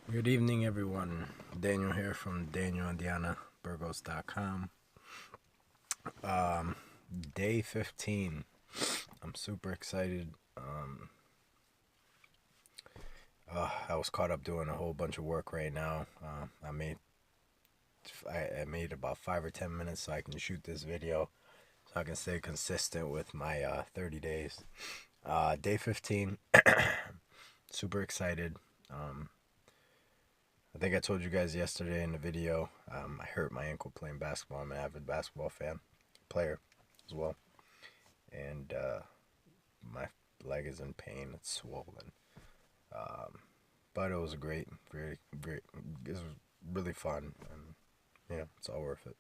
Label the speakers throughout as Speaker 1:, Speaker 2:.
Speaker 1: Good evening, everyone. Daniel here from DanielAndianaBurgos.com. Um, Day 15. I'm super excited. I was caught up doing a whole bunch of work right now. I made about 5 or 10 minutes so I can shoot this video, so I can stay consistent with my 30 days. Day 15. Super excited. Um, I think I told you guys yesterday in the video. I hurt my ankle playing basketball. I'm an avid basketball player as well, and my leg is in pain. It's swollen. Um, but it was great, great, great. It was really fun, and it's all worth it.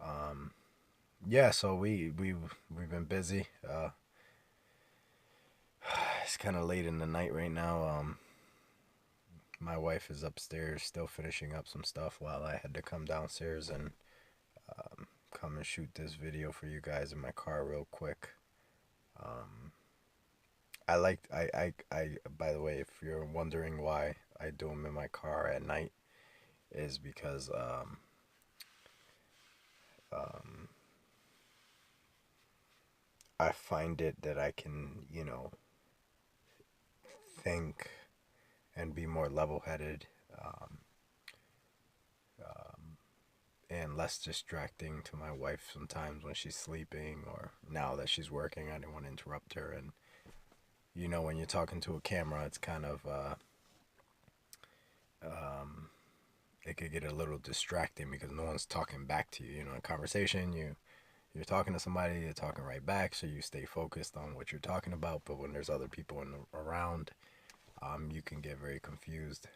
Speaker 1: Um, yeah, so we've been busy. It's kind of late in the night right now. My wife is upstairs still finishing up some stuff while I had to come downstairs and come and shoot this video for you guys in my car real quick. Um, by the way, if you're wondering why I do them in my car at night, is because um, I find it that I can, think and be more level headed, um, um, and less distracting to my wife sometimes when she's sleeping, or now that she's working. I didn't want to interrupt her. And, when you're talking to a camera, it's kind of, um, it could get a little distracting because no one's talking back to you. In conversation, you're talking to somebody, you're talking right back, so you stay focused on what you're talking about. But when there's other people around, you can get very confused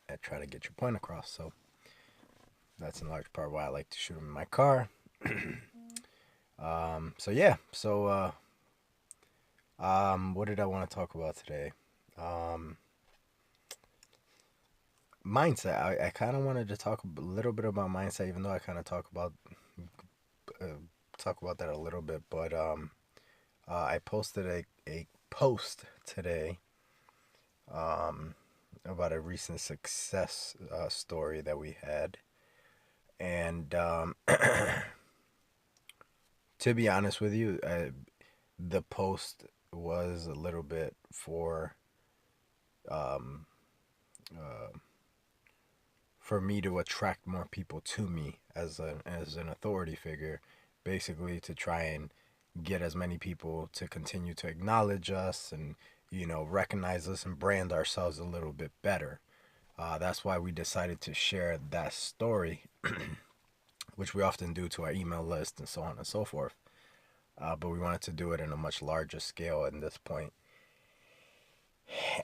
Speaker 1: at trying to get your point across. So that's in large part why I like to shoot them in my car. So yeah, what did I want to talk about today? Um, Mindset. I kind of wanted to talk a little bit about mindset, even though I kind of uh, talk about that a little bit. But I posted a post today um, about a recent success story that we had. And to be honest with you, the post was a little bit um, uh, for me to attract more people to me as an authority figure, basically to try and get as many people to continue to acknowledge us and recognize us and brand ourselves a little bit better. That's why we decided to share that story, which we often do to our email list and so on and so forth. But we wanted to do it in a much larger scale at this point.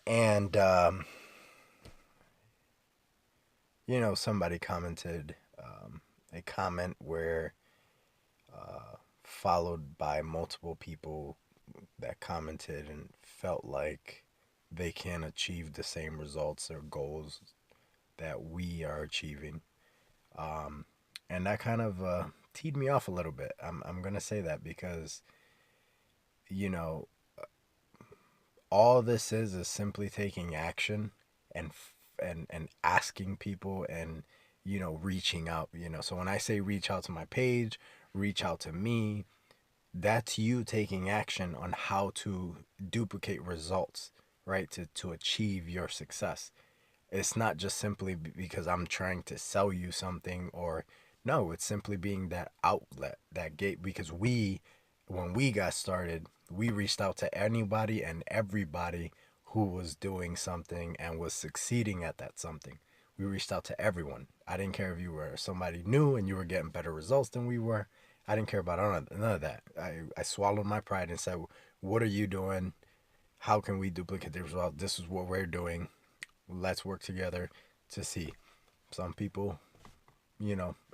Speaker 1: And, somebody commented a comment where, followed by multiple people that commented and felt like they can achieve the same results or goals that we are achieving. Um, and that kind of teed me off a little bit. I'm going to say that because, you know, all this is simply taking action and and asking people and reaching out. So when I say reach out to my page, reach out to me, that's you taking action on how to duplicate results, right? To achieve your success. It's not just simply because I'm trying to sell you something, or no, it's simply being that outlet, that gate. Because when we got started, we reached out to anybody and everybody who was doing something and was succeeding at that something. We reached out to everyone. I didn't care if you were somebody new and you were getting better results than we were. I didn't care about none of that. I swallowed my pride and said, what are you doing? How can we duplicate the result? This is what we're doing. Let's work together to see. Some people,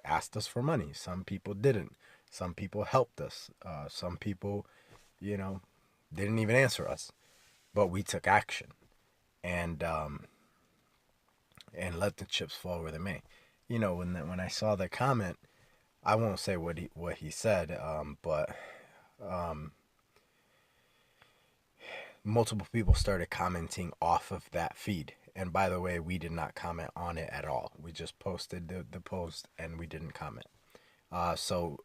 Speaker 1: asked us for money. Some people didn't. Some people helped us. Some people, you know, didn't even answer us. But we took action and and let the chips fall where they may. When I saw the comment, I won't say what he said, but um, multiple people started commenting off of that feed, And by the way, we did not comment on it at all. We just posted the post and we didn't comment. So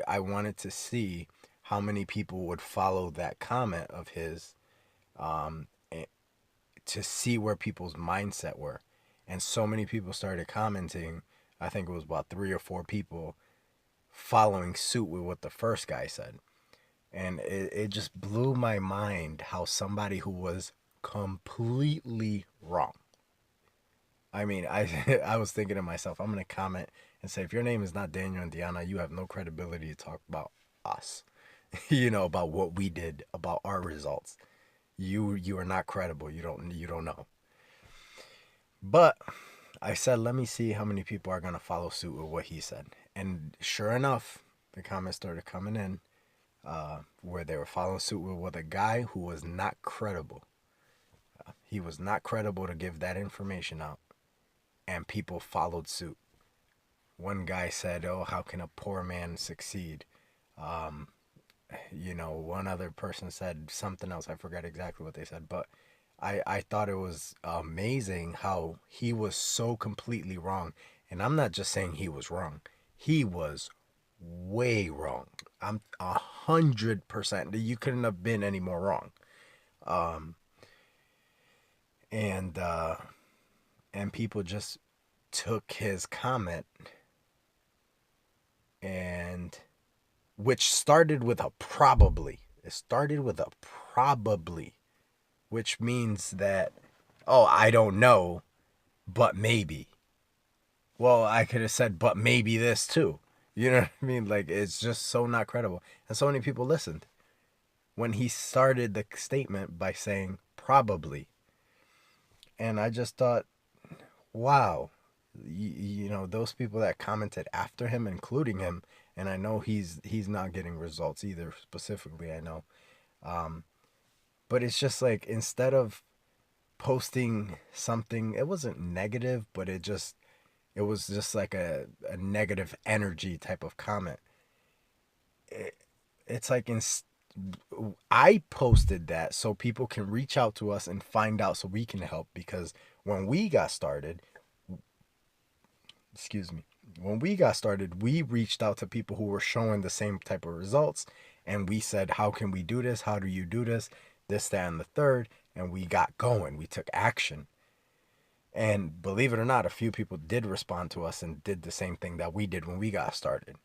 Speaker 1: I wanted to see how many people would follow that comment of his, um, to see where people's mindset were. And so many people started commenting. I think it was about 3 or 4 people following suit with what the first guy said. And it just blew my mind how somebody who was completely wrong. I mean, I was thinking to myself, I'm gonna comment and say, if your name is not Daniel and Deanna, you have no credibility to talk about us. About what we did, about our results. You are not credible. You don't know. But I said, let me see how many people are gonna follow suit with what he said. And sure enough, the comments started coming in, where they were following suit with a guy who was not credible. He was not credible to give that information out, and people followed suit. One guy said, "Oh, how can a poor man succeed?" Um, one other person said something else. I forget exactly what they said, but I thought it was amazing how he was so completely wrong. And I'm not just saying he was wrong; he was way wrong. I'm 100%. You couldn't have been any more wrong. Um, and and people just took his comment, and which started with a probably. It started with a probably, which means that, oh, I don't know, but maybe. Well, I could have said, but maybe this too. You know what I mean? Like, it's just so not credible. And so many people listened when he started the statement by saying probably. And I just thought, wow, those people that commented after him, including him, and I know he's not getting results either, specifically, I know. Um, but it's just like, instead of posting something, it wasn't negative, but it was just like a negative energy type of comment. It, it's like, I posted that so people can reach out to us and find out so we can help, because when we got started, excuse me, when we got started, we reached out to people who were showing the same type of results, and we said, how can we do this? How do you do this? This, that, and the third. And we got going. We took action. And believe it or not, a few people did respond to us and did the same thing that we did when we got started.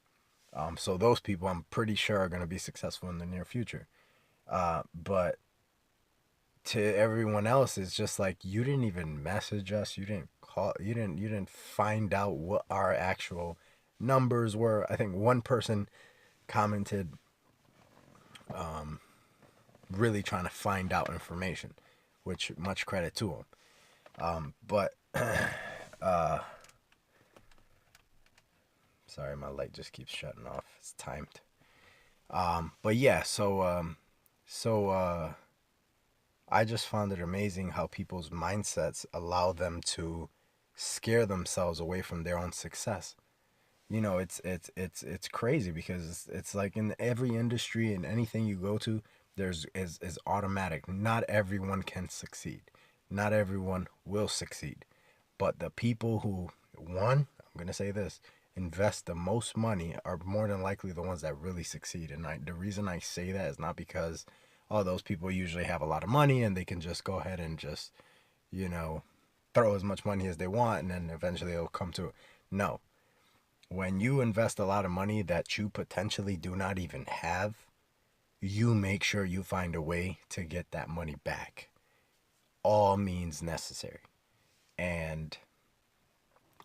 Speaker 1: So those people, I'm pretty sure, are going to be successful in the near future. But to everyone else, it's just like, you didn't even message us, you didn't call, you didn't find out what our actual numbers were. I think one person commented, really trying to find out information, which much credit to him. But sorry, my light just keeps shutting off. It's timed. But yeah, so I just found it amazing how people's mindsets allow them to scare themselves away from their own success. It's crazy, because it's like, in every industry and anything you go to, there's is automatic. Not everyone can succeed. Not everyone will succeed. But the people who, one, I'm gonna say this, invest the most money are more than likely the ones that really succeed. And the reason I say that is not because, oh, those people usually have a lot of money and they can just go ahead and just, you know, throw as much money as they want, and then eventually it'll come to it. No. When you invest a lot of money that you potentially do not even have, you make sure you find a way to get that money back. All means necessary. And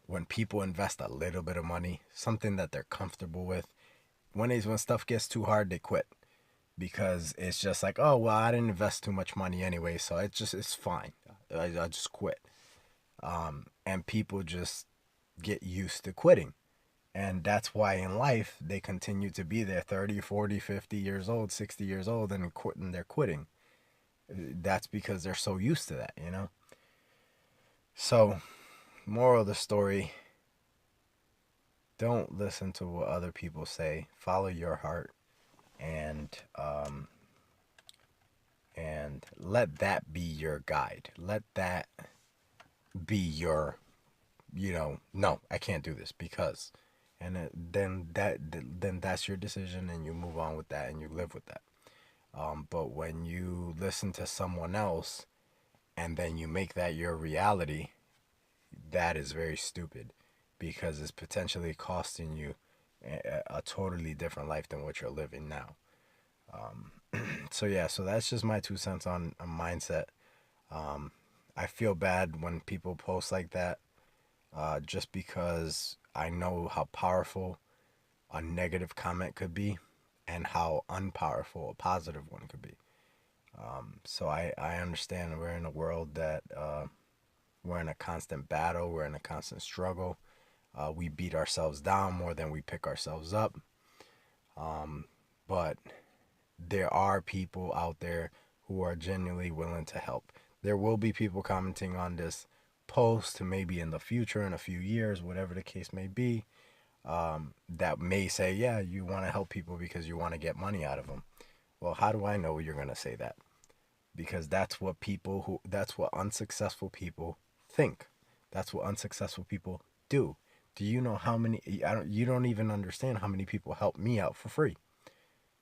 Speaker 1: when people invest a little bit of money, something that they're comfortable with, when stuff gets too hard, they quit, because it's just like, oh, well, I didn't invest too much money anyway, so it's fine. I just quit. And people just get used to quitting. And that's why in life they continue to be there 30, 40, 50 years old, 60 years old, and quitting. They're quitting. That's because they're so used to that. So, moral of the story, don't listen to what other people say. Follow your heart, and and let that be your guide. Let that be your, no, I can't do this because, and then that's your decision, and you move on with that and you live with that. But when you listen to someone else and then you make that your reality, that is very stupid because it's potentially costing you a totally different life than what you're living now. So yeah, so that's just my 2 cents on mindset. I feel bad when people post like that, just because I know how powerful a negative comment could be and how unpowerful a positive one could be. So I understand we're in a world that we're in a constant battle, we're in a constant struggle. We beat ourselves down more than we pick ourselves up. But there are people out there who are genuinely willing to help. There will be people commenting on this post maybe in the future, in a few years, whatever the case may be, that may say, yeah, you want to help people because you want to get money out of them. Well, how do I know you're going to say that? Because that's what unsuccessful people think. That's what unsuccessful people do. Do you know how many, you don't even understand how many people help me out for free.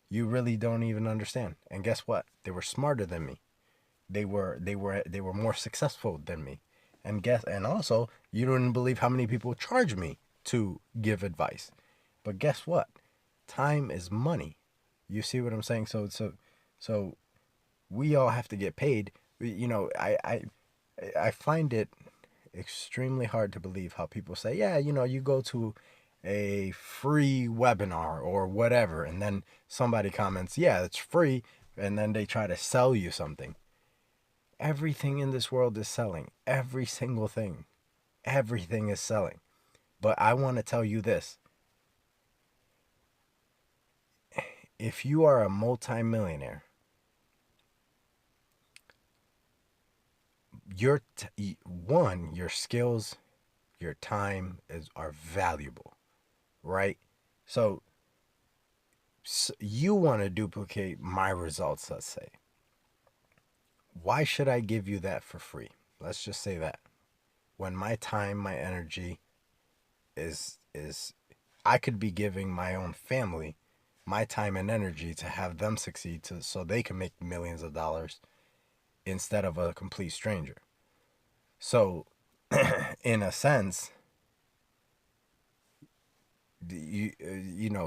Speaker 1: You really don't even understand. And guess what? They were smarter than me. They were more successful than me. And also, you don't believe how many people charge me to give advice. But guess what? Time is money. You see what I'm saying? So we all have to get paid. I find it extremely hard to believe how people say, yeah, you go to a free webinar or whatever, and then somebody comments, yeah, it's free, and then they try to sell you something. Everything in this world is selling. Every single thing. Everything is selling. But I want to tell you this. If you are a multimillionaire, your skills, your time are valuable, right? So, you want to duplicate my results, let's say. Why should I give you that for free? Let's just say that. When my time, my energy is I could be giving my own family my time and energy to have them succeed so they can make millions of dollars instead of a complete stranger. So, in a sense,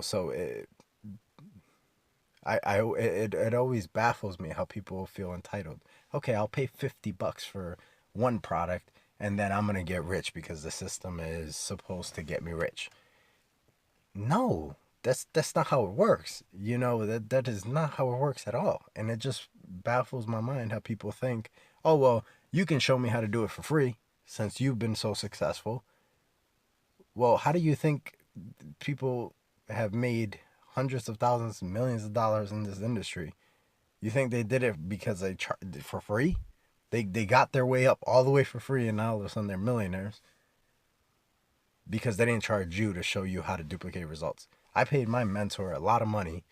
Speaker 1: so it always baffles me how people feel entitled. Okay, I'll pay $50 for one product and then I'm gonna get rich because the system is supposed to get me rich. No, that's not how it works. That is not how it works at all. And it just baffles my mind how people think, oh well, you can show me how to do it for free since you've been so successful. Well, how do you think people have made hundreds of thousands, millions of dollars in this industry? You think they did it because they charged for free? They got their way up all the way for free, and now all of a sudden they're millionaires because they didn't charge you to show you how to duplicate results. I paid my mentor a lot of money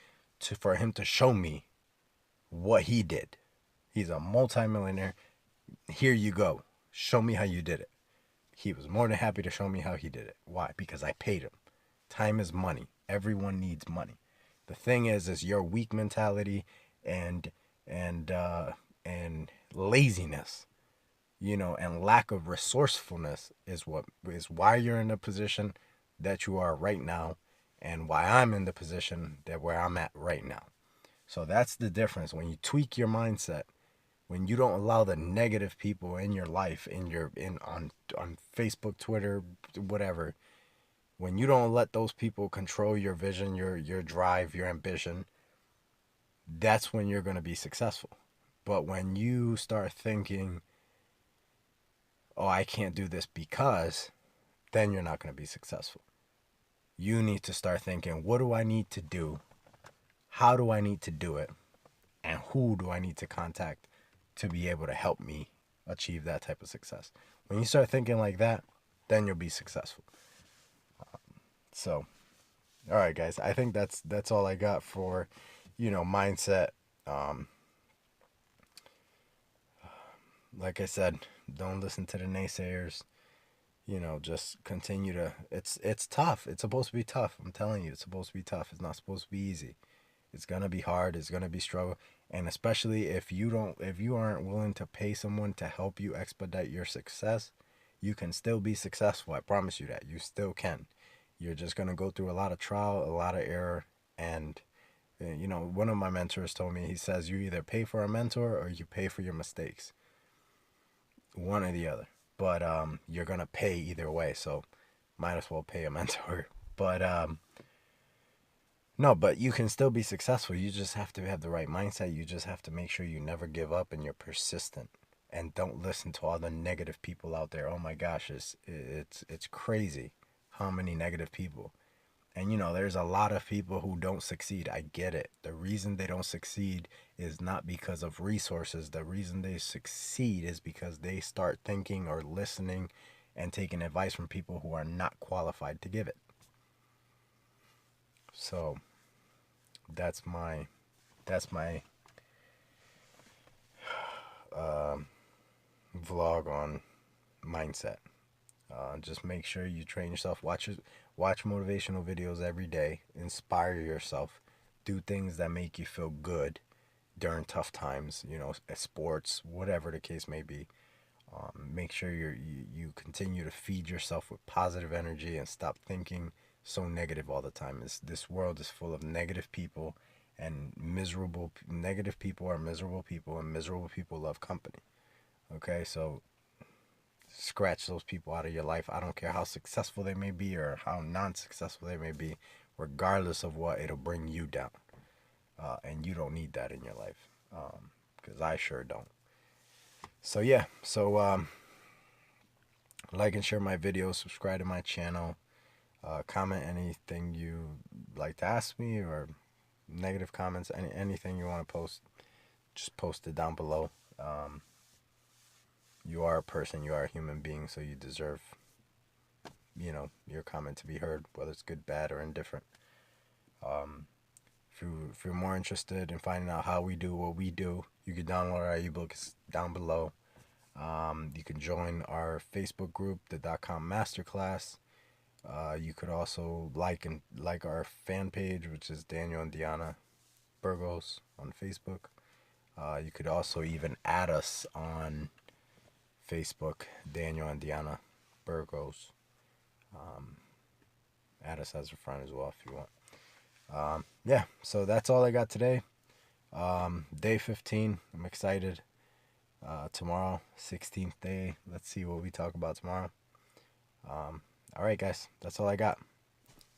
Speaker 1: for him to show me what he did. He's a multimillionaire. Here you go. Show me how you did it. He was more than happy to show me how he did it. Why? Because I paid him. Time is money. Everyone needs money. The thing is your weak mentality and and and laziness, and lack of resourcefulness is why you're in the position that you are right now, and why I'm in the position that where I'm at right now. So that's the difference. When you tweak your mindset, when you don't allow the negative people in your life, in on Facebook, Twitter, whatever, when you don't let those people control your vision, your drive, your ambition, that's when you're going to be successful. But when you start thinking, oh, I can't do this because, then you're not going to be successful. You need to start thinking, what do I need to do? How do I need to do it? And who do I need to contact to be able to help me achieve that type of success? When you start thinking like that, then you'll be successful. So, all right, guys, I think that's all I got for, mindset. Um, like I said, don't listen to the naysayers. You know, just continue to. It's tough. It's supposed to be tough. I'm telling you, it's supposed to be tough. It's not supposed to be easy. It's gonna be hard. It's gonna be struggle, and especially if you aren't willing to pay someone to help you expedite your success, you can still be successful. I promise you that. You still can. You're just gonna go through a lot of trial, a lot of error, and you know, one of my mentors told me, he says, you either pay for a mentor or you pay for your mistakes, one or the other. But you're gonna pay either way, so might as well pay a mentor. But no, but you can still be successful. You just have to have the right mindset. You just have to make sure you never give up and you're persistent. And don't listen to all the negative people out there. Oh my gosh, it's crazy how many negative people. And you know, there's a lot of people who don't succeed. I get it. The reason they don't succeed is not because of resources. The reason they succeed is because they start thinking or listening and taking advice from people who are not qualified to give it. So that's my vlog on mindset. Just make sure you train yourself. Watch motivational videos every day. Inspire yourself. Do things that make you feel good during tough times. You know, sports, whatever the case may be. Make sure you continue to feed yourself with positive energy and stop thinking so negative all the time. This world is full of negative people, and negative people are miserable people, and miserable people love company. Okay, so scratch those people out of your life. I don't care how successful they may be or how non-successful they may be. Regardless of what, it'll bring you down, and you don't need that in your life, because I sure don't. So yeah, so like and share my videos, subscribe to my channel, comment anything you like to ask me, or negative comments, anything you want to post, just post it down below. You are a person, you are a human being, so you deserve, you know, your comment to be heard, whether it's good, bad, or indifferent. If you're more interested in finding out how we do what we do, you can download our ebook. It's down below. You can join our Facebook group, the .com Masterclass. You could also like our fan page, which is Daniel and Diana Burgos on Facebook. You could also even add us on Facebook, Daniel and Diana Burgos. Add us as a friend as well if you want. Yeah, so that's all I got today. Day 15. I'm excited. Tomorrow, 16th day. Let's see what we talk about tomorrow. All right, guys. That's all I got.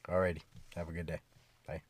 Speaker 1: Alrighty. Have a good day. Bye.